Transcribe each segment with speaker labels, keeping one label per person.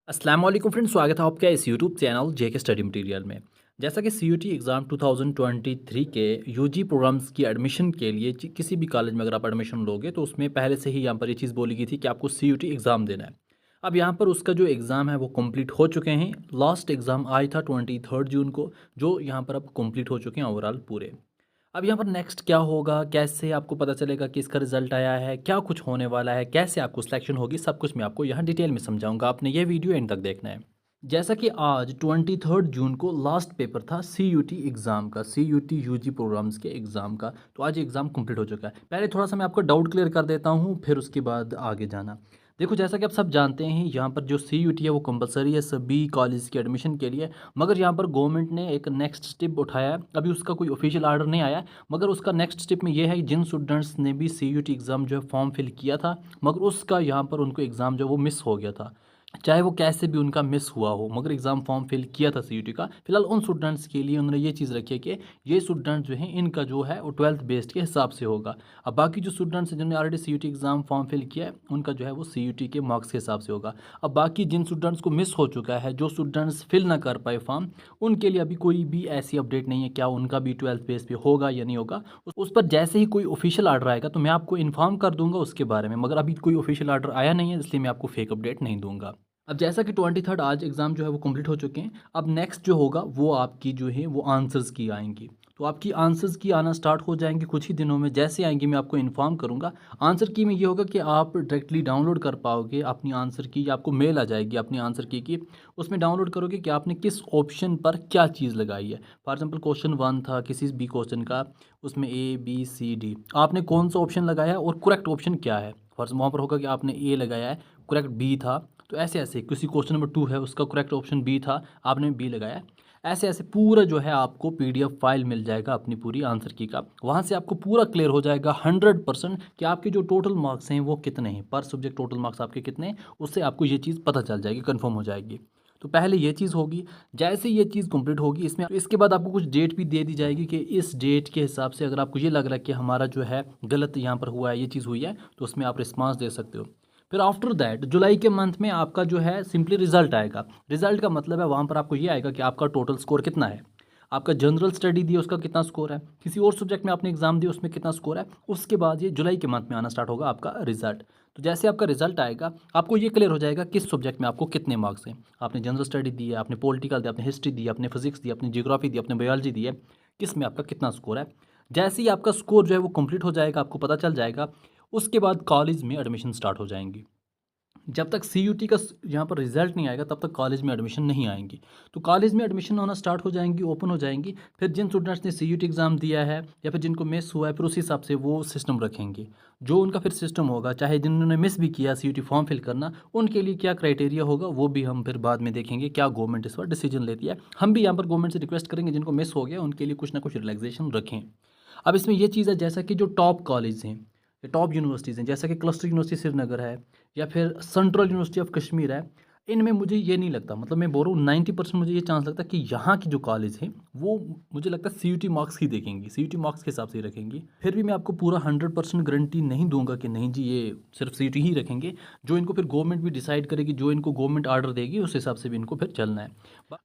Speaker 1: अस्सलाम वालेकुम फ्रेंड्स, स्वागत है आपका इस यूट्यूब चैनल जेके स्टडी मटेरियल में। जैसा कि सीयूटी एग्ज़ाम 2023 के यूजी प्रोग्राम्स की एडमिशन के लिए किसी भी कॉलेज में अगर आप एडमिशन लोगे तो उसमें पहले से ही यहाँ पर ये चीज़ बोली गई थी कि आपको सीयूटी एग्ज़ाम देना है। अब यहाँ पर उसका जो एग्ज़ाम है वो कंप्लीट हो चुके हैं। लास्ट एग्ज़ाम आया था 23 जून को, जो यहाँ पर अब कंप्लीट हो चुके हैं ओवरऑल पूरे। अब यहाँ पर नेक्स्ट क्या होगा, कैसे आपको पता चलेगा कि इसका रिजल्ट आया है, क्या कुछ होने वाला है, कैसे आपको सिलेक्शन होगी, सब कुछ मैं आपको यहाँ डिटेल में समझाऊंगा। आपने ये वीडियो एंड तक देखना है। जैसा कि आज 23 जून को लास्ट पेपर था सीयूटी एग्ज़ाम का, सीयूटी यूजी प्रोग्राम्स के एग्ज़ाम का। तो आज एग्ज़ाम कंप्लीट हो चुका है। पहले थोड़ा सा मैं आपको डाउट क्लियर कर देता हूँ, फिर उसके बाद आगे जाना। देखो, जैसा कि आप सब जानते हैं, यहाँ पर जो सीयूटी है वो कंपलसरी है सभी कॉलेज के एडमिशन के लिए। मगर यहाँ पर गवर्नमेंट ने एक नेक्स्ट स्टेप उठाया है। अभी उसका कोई ऑफिशियल आर्डर नहीं आया, मगर उसका नेक्स्ट स्टेप में ये है कि जिन स्टूडेंट्स ने भी सीयूटी एग्ज़ाम जो है फॉर्म फिल किया था, मगर उसका यहाँ पर उनको एग्ज़ाम जो वो मिस हो गया था, चाहे वो कैसे भी उनका मिस हुआ हो, मगर एग्ज़ाम फॉर्म फिल किया था सीयूटी का। फिलहाल उन स्टूडेंट्स के लिए उन्होंने ये चीज़ रखी है कि ये स्टूडेंट जो हैं इनका जो है वो 12th बेस्ड के हिसाब से होगा। अब बाकी जो स्टूडेंट्स हैं जिन्होंने already CUET exam form fill किया है, उनका जो है वो सीयूटी के मार्क्स के हिसाब से होगा। अब बाकी जिन स्टूडेंट्स को मिस हो चुका है, जो स्टूडेंट्स फिल ना कर पाए फॉर्म, उनके लिए अभी कोई भी ऐसी अपडेट नहीं है क्या उनका भी 12th बेस पे होगा या नहीं होगा। उस पर जैसे ही कोई ऑफिशियल आर्डर आएगा तो मैं आपको इन्फॉर्म कर दूंगा उसके बारे में, मगर अभी कोई ऑफिशियल आर्डर आया नहीं है, इसलिए मैं आपको फेक अपडेट नहीं दूंगा। अब जैसा कि 23 आज एग्ज़ाम जो है वो कंप्लीट हो चुके हैं। अब नेक्स्ट जो होगा वो आपकी जो है वो आंसर्स की आएंगी। तो आपकी आंसर्स की आना स्टार्ट हो जाएंगी कुछ ही दिनों में। जैसे आएंगी मैं आपको इन्फॉर्म करूंगा। आंसर की में ये होगा कि आप डायरेक्टली डाउनलोड कर पाओगे अपनी आंसर की, या आपको मेल आ जाएगी अपनी आंसर की उसमें डाउनलोड करोगे कि आपने किस ऑप्शन पर क्या चीज़ लगाई है। फॉर एग्जाम्पल क्वेश्चन 1 था किसी भी क्वेश्चन का, उसमें A B C D आपने कौन सा ऑप्शन लगाया है और करेक्ट ऑप्शन क्या है। फॉर वहाँ पर होगा कि आपने ए लगाया है, करेक्ट बी था। तो ऐसे ऐसे किसी क्वेश्चन नंबर 2 है, उसका करेक्ट ऑप्शन बी था, आपने बी लगाया। ऐसे ऐसे पूरा जो है आपको पीडीएफ फाइल मिल जाएगा अपनी पूरी आंसर की का। वहाँ से आपको पूरा क्लियर हो जाएगा 100% कि आपके जो टोटल मार्क्स हैं वो कितने हैं, पर सब्जेक्ट टोटल मार्क्स आपके कितने हैं, उससे आपको ये चीज़ पता चल जाएगी, कन्फर्म हो जाएगी। तो पहले ये चीज़ होगी। जैसे ये चीज़ कंप्लीट होगी इसमें, तो इसके बाद आपको कुछ डेट भी दे दी जाएगी कि इस डेट के हिसाब से अगर आपको ये लग रहा है कि हमारा जो है गलत यहाँ पर हुआ है, ये चीज़ हुई है, तो उसमें आप रिस्पांस दे सकते हो। फिर आफ्टर दैट जुलाई के मंथ में आपका जो है सिंपली रिजल्ट आएगा। रिजल्ट का मतलब है वहाँ पर आपको ये आएगा कि आपका टोटल स्कोर कितना है, आपका जनरल स्टडी दी उसका कितना स्कोर है, किसी और सब्जेक्ट में आपने एग्जाम दिया उसमें कितना स्कोर है। उसके बाद ये जुलाई के मंथ में आना स्टार्ट होगा आपका रिजल्ट। तो जैसे आपका रिजल्ट आएगा आपको ये क्लियर हो जाएगा किस सब्जेक्ट में आपको कितने मार्क्स हैं। आपने जनरल स्टडी दी है, आपने पॉलिटिकल दिया, आपने हिस्ट्री दी, आपने फिजिक्स दी, आपने जियोग्राफी दी, आपने बायोलॉजी दी है, किस में आपका कितना स्कोर है। जैसे ही आपका स्कोर जो है वो कंप्लीट हो जाएगा, आपको पता चल जाएगा। उसके बाद कॉलेज में एडमिशन स्टार्ट हो जाएंगी। जब तक सीयूटी का यहाँ पर रिजल्ट नहीं आएगा तब तक कॉलेज में एडमिशन नहीं आएंगी। तो कॉलेज में एडमिशन होना स्टार्ट हो जाएंगी, ओपन हो जाएंगी। फिर जिन स्टूडेंट्स ने सीयूटी एग्ज़ाम दिया है या फिर जिनको मिस हुआ है, फिर उस हिसाब से वो सिस्टम रखेंगे। जो उनका फिर सिस्टम होगा, चाहे जिन्होंने मिस भी किया सीयूटी फॉर्म फिल करना, उनके लिए क्या क्राइटेरिया होगा वो भी हम फिर बाद में देखेंगे, क्या गवर्नमेंट इस पर डिसीजन लेती है। हम भी यहाँ पर गवर्नमेंट से रिक्वेस्ट करेंगे जिनको मिस हो गया उनके लिए कुछ ना कुछ रिलैक्सेशन रखें। अब इसमें यह चीज़ है, जैसा कि जो टॉप कॉलेज हैं, टॉप यूनिवर्सिटीज़ हैं, जैसा कि क्लस्टर यूनिवर्सिटी श्रीनगर है या फिर सेंट्रल यूनिवर्सिटी ऑफ कश्मीर है, इनमें मुझे ये नहीं लगता, मतलब मैं बोल रहा हूँ 90% मुझे ये चांस लगता है कि यहाँ की जो कॉलेज हैं वो मुझे लगता है सीयूटी मार्क्स ही देखेंगी, सीयूटी मार्क्स के हिसाब से ही रखेंगी। फिर भी मैं आपको पूरा 100% गारंटी नहीं दूंगा कि नहीं जी ये सिर्फ सीयूटी ही रखेंगे। जो इनको फिर गवर्नमेंट भी डिसाइड करेगी, जो इनको गवर्नमेंट आर्डर देगी उस हिसाब से भी इनको फिर चलना है।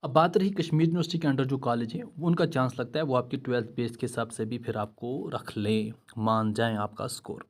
Speaker 1: अब बात रही कश्मीर यूनिवर्सिटी के अंडर जो कॉलेज है, उनका चांस लगता है वो आपके 12th बेस के हिसाब से भी फिर आपको रख लें, मान जाएँ आपका स्कोर।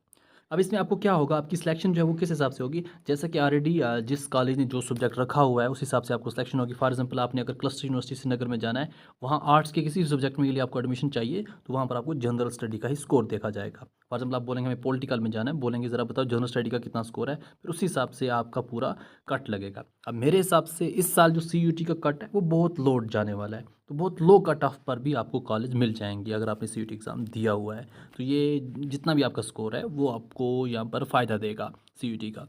Speaker 1: अब इसमें आपको क्या होगा, आपकी सिलेक्शन जो है वो किस हिसाब से होगी। जैसा कि ऑलरेडी जिस कॉलेज ने जो सब्जेक्ट रखा हुआ है उस हिसाब से आपको सिलेक्शन होगी। फॉर एग्जांपल आपने अगर क्लस्टर यूनिवर्सिटी श्रीनगर में जाना है, वहाँ आर्ट्स के किसी सब्जेक्ट में के लिए आपको एडमिशन चाहिए, तो वहाँ पर आपको जनरल स्टडी का ही स्कोर देखा जाएगा। फॉर एग्जाम्पल आप बोलेंगे हमें पॉलिटिकल में जाना है, बोलेंगे ज़रा बताओ जनरल स्टडी का कितना स्कोर है, फिर उसी हिसाब से आपका पूरा कट लगेगा। अब मेरे हिसाब से इस साल जो सीयूटी का कट है वो बहुत लो जाने वाला है, तो बहुत लो कट ऑफ पर भी आपको कॉलेज मिल जाएंगे अगर आपने सीयूटी एग्ज़ाम दिया हुआ है। तो ये जितना भी आपका स्कोर है वो आपको यहाँ पर फ़ायदा देगा सीयूटी का।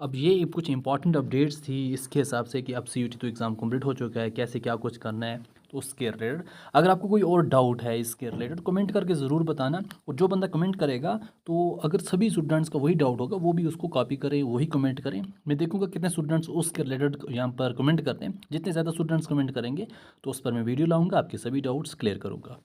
Speaker 1: अब ये कुछ इंपॉर्टेंट अपडेट्स थी इसके हिसाब से कि अब सीयूटी तो एग्ज़ाम कंप्लीट हो चुका है, कैसे क्या कुछ करना है, तो उसके रिलेटेड अगर आपको कोई और डाउट है इसके रिलेटेड कमेंट करके ज़रूर बताना। और जो बंदा कमेंट करेगा, तो अगर सभी स्टूडेंट्स का वही डाउट होगा वो भी उसको कॉपी करें, वही कमेंट करें। मैं देखूंगा कितने स्टूडेंट्स उसके रिलेटेड यहाँ पर कमेंट करते हैं। जितने ज़्यादा स्टूडेंट्स कमेंट करेंगे तो उस पर मैं वीडियो लाऊंगा, आपके सभी डाउट्स क्लियर करूँगा।